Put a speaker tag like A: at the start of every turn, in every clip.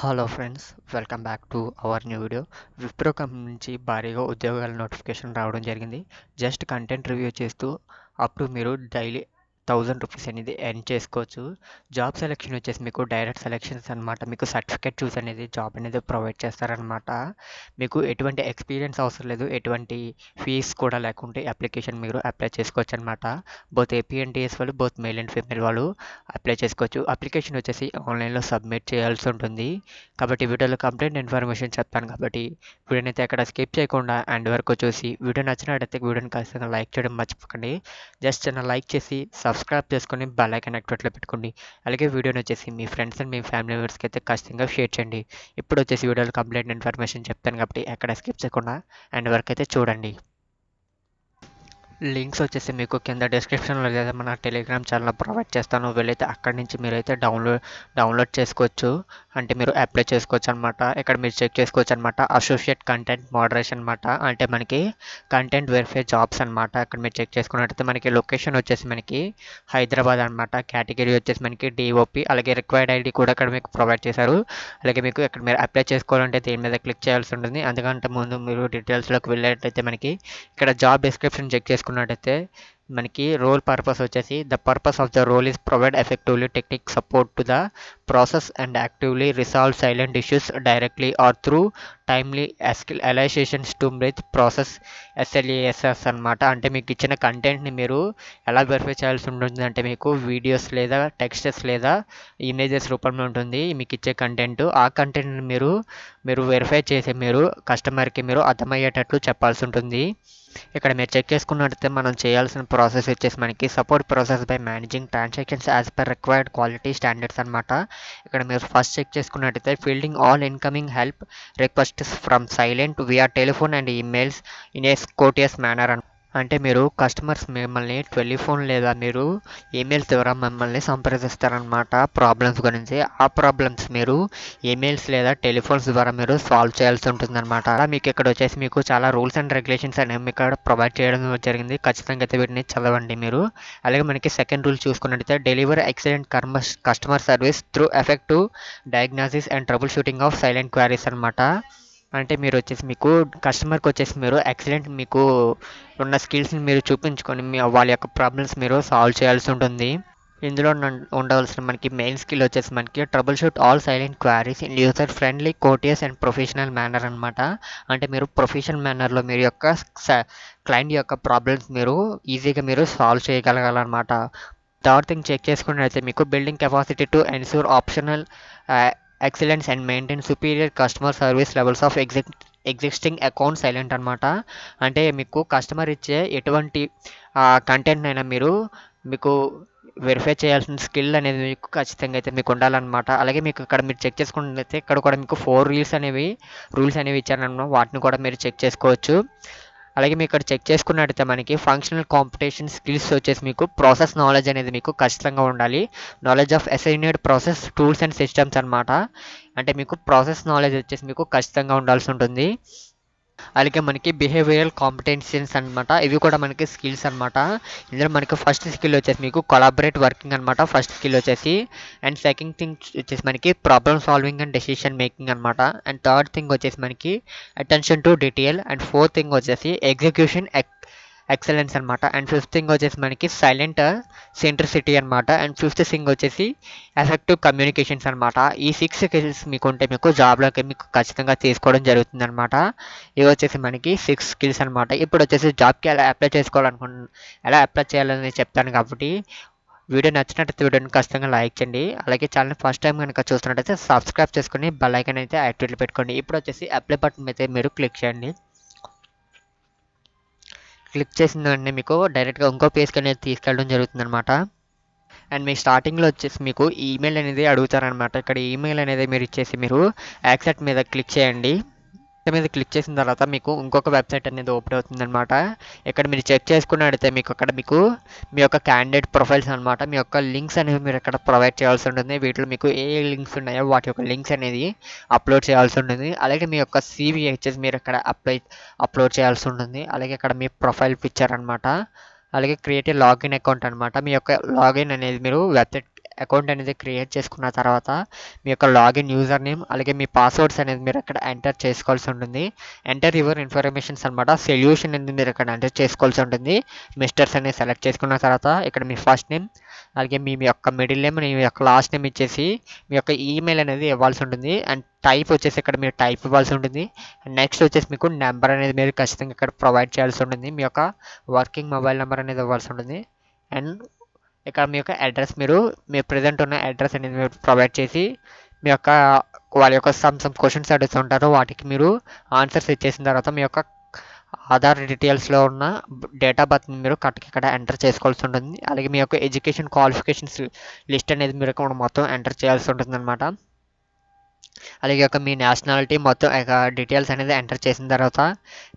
A: Hello friends, welcome back to our new video. Wipro company నుంచి భారీగా ఉద్యోగాల నోటిఫికేషన్ రావడం జరిగింది. జస్ట్ కంటెంట్ రివ్యూ చేస్తూ అప్పుడు మీరు డైలీ ₹1000 అనేది ఎర్న్ చేసుకోవచ్చు. జాబ్ సెలెక్షన్ వచ్చేసి మీకు డైరెక్ట్ సెలెక్షన్స్ అనమాట. మీకు సర్టిఫికేట్ చూస్ అనేది జాబ్ అనేది ప్రొవైడ్ చేస్తారనమాట. మీకు ఎటువంటి ఎక్స్పీరియన్స్ అవసరం లేదు, ఎటువంటి ఫీస్ కూడా లేకుంటే అప్లికేషన్ మీరు అప్లై చేసుకోవచ్చు అనమాట. బోత్ ఏపీ అండ్ టీఎస్ వాళ్ళు, బోత్ మేల్ అండ్ ఫీమేల్ వాళ్ళు అప్లై చేసుకోవచ్చు. అప్లికేషన్ వచ్చేసి ఆన్లైన్లో సబ్మిట్ చేయాల్సి ఉంటుంది. కాబట్టి వీడియోలో కంప్లీట్ ఇన్ఫర్మేషన్ చెప్తాను. కాబట్టి వీడియోని అయితే అక్కడ స్కిప్ చేయకుండా ఎండ్ వరకు చూసి వీడియో నచ్చినట్టయితే వీడియోని ఖచ్చితంగా లైక్ చేయడం మర్చిపోకండి. జస్ట్ చిన్న లైక్ చేసి సబ్స్క్రైబ్ చేసుకొని బెల్ ఐకాన్ యాక్టివేట్లో పెట్టుకోండి. అలాగే వీడియోని వచ్చేసి మీ ఫ్రెండ్స్ అండ్ మీ ఫ్యామిలీ మెంబర్స్కి అయితే ఖచ్చితంగా షేర్ చేయండి. ఇప్పుడు వచ్చేసి వీడియోలో కంప్లీట్ ఇన్ఫర్మేషన్ చెప్తాను కాబట్టి ఎక్కడ స్కిప్ చేయకుండా ఎండ్ వరకు అయితే చూడండి. లింక్స్ వచ్చేసి మీకు కింద డిస్క్రిప్షన్లో లేదా మన టెలిగ్రామ్ ఛానల్లో ప్రొవైడ్ చేస్తాను. వెళ్ళైతే అక్కడి నుంచి మీరైతే డౌన్లోడ్ చేసుకోవచ్చు. అంటే మీరు అప్లై చేసుకోవచ్చు అనమాట. ఇక్కడ మీరు చెక్ చేసుకోవచ్చు అనమాట. అసోసియేట్ కంటెంట్ మోడరేషన్ అనమాట. అంటే మనకి కంటెంట్ వెరిఫై జాబ్స్ అనమాట. ఇక్కడ మీరు చెక్ చేసుకున్నట్టయితే మనకి లొకేషన్ వచ్చేసి మనకి హైదరాబాద్ అనమాట. కేటగిరీ వచ్చేసి మనకి డిఓపి. అలాగే రిక్వైర్డ్ ఐడి కూడా ఇక్కడ మీకు ప్రొవైడ్ చేశారు. అలాగే మీకు ఇక్కడ మీరు అప్లై చేసుకోవాలంటే దీని మీద క్లిక్ చేయాల్సి ఉంటుంది. అందుకంటే ముందు మీరు డీటెయిల్స్లోకి వెళ్ళేటైతే మనకి ఇక్కడ జాబ్ డిస్క్రిప్షన్ చెక్ చేసుకున్నట్టయితే మనకి రోల్ పర్పస్ వచ్చేసి the purpose of the role is provide effectively technique support to the process and actively resolve silent issues directly or through timely escalations to breath process SLAs అనమాట. అంటే మీకు ఇచ్చిన కంటెంట్ని మీరు ఎలా వెరిఫై చేయాల్సి ఉంటుంది అంటే మీకు వీడియోస్ లేదా టెక్స్టెస్ లేదా ఇమేజెస్ రూపంలో ఉంటుంది మీకు ఇచ్చే కంటెంట్. ఆ కంటెంట్ని మీరు వెరిఫై చేసి మీరు కస్టమర్కి మీరు అర్థమయ్యేటట్లు చెప్పాల్సి ఉంటుంది. ఇక్కడ మీరు చెక్ చేసుకున్నట్టయితే మనం చేయాల్సిన ప్రాసెస్ వచ్చేసి మనకి support process by managing transactions as per required quality standards అనమాట. ఇక్కడ మీరు ఫస్ట్ చెక్ చేసుకున్నట్టయితే fielding all incoming help requests from silent via telephone and emails in a courteous manner. అంటే మీరు కస్టమర్స్ మిమ్మల్ని టెలిఫోన్ లేదా మీరు ఈమెయిల్స్ ద్వారా మిమ్మల్ని సంప్రదిస్తారనమాట ప్రాబ్లమ్స్ గురించి. ఆ ప్రాబ్లమ్స్ మీరు ఈమెయిల్స్ లేదా టెలిఫోన్స్ ద్వారా మీరు సాల్వ్ చేయాల్సి ఉంటుందన్నమాట. మీకు ఇక్కడ వచ్చేసి మీకు చాలా రూల్స్ అండ్ రెగ్యులేషన్స్ అనేవి ఇక్కడ ప్రొవైడ్ చేయడం జరిగింది. ఖచ్చితంగా అయితే వీటిని చదవండి మీరు. అలాగే మనకి సెకండ్ రూల్ చూసుకున్నట్టయితే deliver excellent customer service through effective diagnosis and trouble shooting of silent queries అనమాట. అంటే మీరు వచ్చేసి మీకు కస్టమర్కి వచ్చేసి మీరు ఎక్సలెంట్ మీకు ఉన్న స్కిల్స్ని మీరు చూపించుకొని వాళ్ళ యొక్క ప్రాబ్లమ్స్ మీరు సాల్వ్ చేయాల్సి ఉంటుంది. ఇందులో ఉండవలసిన మనకి మెయిన్ స్కిల్ వచ్చేసి మనకి troubleshoot all silent queries in user friendly courteous and professional manner అనమాట. అంటే మీరు ప్రొఫెషనల్ మేనర్లో మీరు యొక్క క్లయింట్ యొక్క ప్రాబ్లమ్స్ మీరు ఈజీగా మీరు సాల్వ్ చేయగలగాలన్నమాట. థర్డ్ థింగ్ చెక్ చేసుకున్నట్లయితే మీకు building capacity to ensure optional excellence and maintain superior customer service levels of existing account silent అనమాట. అంటే మీకు కస్టమర్ ఇచ్చే ఎటువంటి కంటెంట్ అయినా మీకు వెరిఫై చేయాల్సిన స్కిల్ అనేది మీకు ఖచ్చితంగా అయితే మీకు ఉండాలన్నమాట. అలాగే మీకు ఇక్కడ మీరు చెక్ చేసుకున్నట్లయితే ఇక్కడ కూడా మీకు 4 రూల్స్ అనేవి ఇచ్చారన్నమాట. వాటిని కూడా మీరు చెక్ చేసుకోవచ్చు. అలాగే మీకు ఇక్కడ చెక్ చేసుకున్నట్టయితే మనకి ఫంక్షనల్ కాంపిటీషన్ స్కిల్స్ వచ్చేసి మీకు ప్రాసెస్ నాలెడ్జ్ అనేది మీకు ఖచ్చితంగా ఉండాలి. Knowledge of assigned process tools and systems అనమాట. అంటే మీకు ప్రాసెస్ నాలెడ్జ్ వచ్చేసి మీకు ఖచ్చితంగా ఉండాల్సి ఉంటుంది. అలాగే మనకి బిహేవియరల్ కాంపిటెన్సీస్ అనమాట. ఇవి కూడా మనకి స్కిల్స్ అనమాట. ఇందులో మనకి ఫస్ట్ స్కిల్ వచ్చేసి మీకు కొలాబరేట్ వర్కింగ్ అనమాట. ఫస్ట్ స్కిల్ వచ్చేసి అండ్ సెకండ్ థింగ్ వచ్చేసి మనకి problem solving and decision making అనమాట. అండ్ థర్డ్ థింగ్ వచ్చేసి మనకి attention to detail. And fourth thing వచ్చేసి ఎగ్జిక్యూషన్ ఎక్సలెన్స్ అనమాట. అండ్ ఫిఫ్త్ థింగ్ వచ్చేసి మనకి సైలెంట్ సెంట్రిసిటీ అనమాట. అండ్ ఫిఫ్త్ థింగ్ వచ్చేసి ఎఫెక్టివ్ కమ్యూనికేషన్స్ అనమాట. ఈ 6 స్కిల్స్ మీకు ఉంటే మీకు జాబ్లోకి మీకు ఖచ్చితంగా తీసుకోవడం జరుగుతుంది అనమాట. ఇవి వచ్చేసి మనకి 6 స్కిల్స్ అనమాట. ఇప్పుడు వచ్చేసి జాబ్కి ఎలా అప్లై ఎలా అప్లై చేయాలని చెప్తాను. కాబట్టి వీడియో నచ్చినట్టయితే వీడియోని ఖచ్చితంగా లైక్ చేయండి. అలాగే ఛానల్ ఫస్ట్ టైం కనుక చూస్తున్నట్టయితే సబ్స్క్రైబ్ చేసుకుని బెల్ ఐకాన్ అయితే యాక్టివేట్లో పెట్టుకోండి. ఇప్పుడు వచ్చేసి అప్లై బటన్ అయితే మీరు క్లిక్ చేయండి. క్లిక్ చేసిన వెంటనే మీకు డైరెక్ట్గా ఇంకో పేజ్కి అనేది తీసుకెళ్ళడం జరుగుతుంది అనమాట. అండ్ మీ స్టార్టింగ్లో వచ్చేసి మీకు ఈమెయిల్ అనేది అడుగుతారనమాట. ఇక్కడ ఈమెయిల్ అనేది మీరు ఇచ్చేసి మీరు యాక్సెప్ట్ మీద క్లిక్ చేయండి. మీద క్లిక్ చేసిన తర్వాత మీకు ఇంకొక వెబ్సైట్ అనేది ఓపెన్ అవుతుంది అనమాట. ఇక్కడ మీరు చెక్ చేసుకున్నట్టయితే మీకు అక్కడ మీకు మీ యొక్క క్యాండిడేట్ ప్రొఫైల్స్ అనమాట, మీ యొక్క లింక్స్ అనేవి మీరు ఇక్కడ ప్రొవైడ్ చేయాల్సి ఉంటుంది. వీటిలో మీకు ఏ లింక్స్ ఉన్నాయో వాటి యొక్క లింక్స్ అనేది అప్లోడ్ చేయాల్సి ఉంటుంది. అలాగే మీ యొక్క CV వచ్చేసి మీరు ఇక్కడ అప్లోడ్ చేయాల్సి ఉంటుంది. అలాగే ఇక్కడ మీ ప్రొఫైల్ పిక్చర్ అనమాట. అలాగే క్రియేట్ లాగిన్ అకౌంట్ అనమాట. మీ యొక్క లాగిన్ అనేది మీరు వెబ్సైట్ అకౌంట్ అనేది క్రియేట్ చేసుకున్న తర్వాత మీ యొక్క లాగిన్ యూజర్ నేమ్ అలాగే మీ పాస్వర్డ్స్ అనేది మీరు ఇక్కడ ఎంటర్ చేసుకోవాల్సి ఉంటుంది. ఎంటర్ యువర్ ఇన్ఫర్మేషన్స్ అనమాట. సొల్యూషన్ అనేది మీరు ఇక్కడ ఎంటర్ చేసుకోవాల్సి ఉంటుంది. మిస్టర్స్ అనేది సెలెక్ట్ చేసుకున్న తర్వాత ఇక్కడ మీ ఫస్ట్ నేమ్ అలాగే మీ యొక్క మిడిల్ నేమ్ మీ యొక్క లాస్ట్ నేమ్ ఇచ్చేసి మీ యొక్క ఈమెయిల్ అనేది ఇవ్వాల్సి ఉంటుంది. అండ్ టైప్ వచ్చేసి ఇక్కడ మీరు టైప్ ఇవ్వాల్సి ఉంటుంది. నెక్స్ట్ వచ్చేసి మీకు నెంబర్ అనేది మీరు ఖచ్చితంగా ఇక్కడ ప్రొవైడ్ చేయాల్సి ఉంటుంది. మీ యొక్క వర్కింగ్ మొబైల్ నెంబర్ అనేది ఇవ్వాల్సి ఉంటుంది. అండ్ ఇక్కడ మీ యొక్క అడ్రస్ మీ ప్రజెంట్ ఉన్న అడ్రస్ అనేది మీరు ప్రొవైడ్ చేసి మీ యొక్క వాళ్ళ యొక్క సమ్ క్వశ్చన్స్ అడుగుతుంటారు, వాటికి మీరు ఆన్సర్స్ ఇచ్చేసిన తర్వాత మీ యొక్క ఆధార్ డీటెయిల్స్లో ఉన్న డేట్ ఆఫ్ బర్త్ని మీరు ఇక్కడ ఎంటర్ చేసుకోవాల్సి ఉంటుంది. అలాగే మీ యొక్క ఎడ్యుకేషన్ క్వాలిఫికేషన్స్ లిస్ట్ అనేది మీరు ఇక్కడ మొత్తం ఎంటర్ చేయాల్సి ఉంటుంది అనమాట. అలాగే మీ నేషనాలిటీ మొత్తం డీటెయిల్స్ అనేది ఎంటర్ చేసిన తర్వాత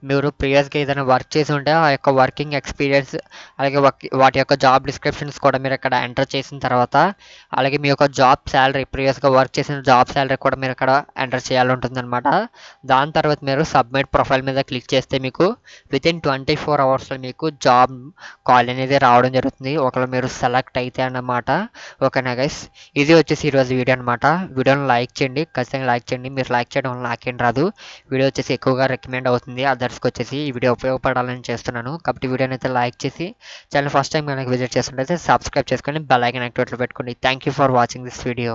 A: మీరు ప్రీవియస్గా ఏదైనా వర్క్ చేసి ఉంటే ఆ యొక్క వర్కింగ్ ఎక్స్పీరియన్స్ అలాగే వాటి యొక్క జాబ్ డిస్క్రిప్షన్స్ కూడా మీరు ఇక్కడ ఎంటర్ చేసిన తర్వాత అలాగే మీ యొక్క జాబ్ శాలరీ ప్రీవియస్గా వర్క్ చేసిన జాబ్ శాలరీ కూడా మీరు ఇక్కడ ఎంటర్ చేయాలి ఉంటుందన్నమాట. దాని తర్వాత మీరు సబ్మిట్ ప్రొఫైల్ మీద క్లిక్ చేస్తే మీకు వితిన్ 24 అవర్స్లో మీకు జాబ్ కాల్ అనేది రావడం జరుగుతుంది, ఒకవేళ మీరు సెలెక్ట్ అయితే అన్నమాట. ఓకేనా గైస్, ఇది వచ్చేసి ఈరోజు వీడియో అనమాట. వీడియోని లైక్ చేయండి, ఖచ్చితంగా లైక్ చేయండి. మీరు లైక్ చేయడం వల్ల నాకేం రాదు, వీడియో వచ్చేసి ఎక్కువగా రికమెండ్ అవుతుంది అదర్స్కి వచ్చేసి. ఈ వీడియో ఉపయోగపడాలని చేస్తున్నాను కాబట్టి వీడియోని అయితే లైక్ చేసి ఛానల్ ఫస్ట్ టైం కనుక విజిట్ చేస్తుంటే సబ్స్క్రైబ్ చేసుకొని బెల్ ఐకాన్ యాక్టివేట్లో పెట్టుకోండి. Thank you for watching this video.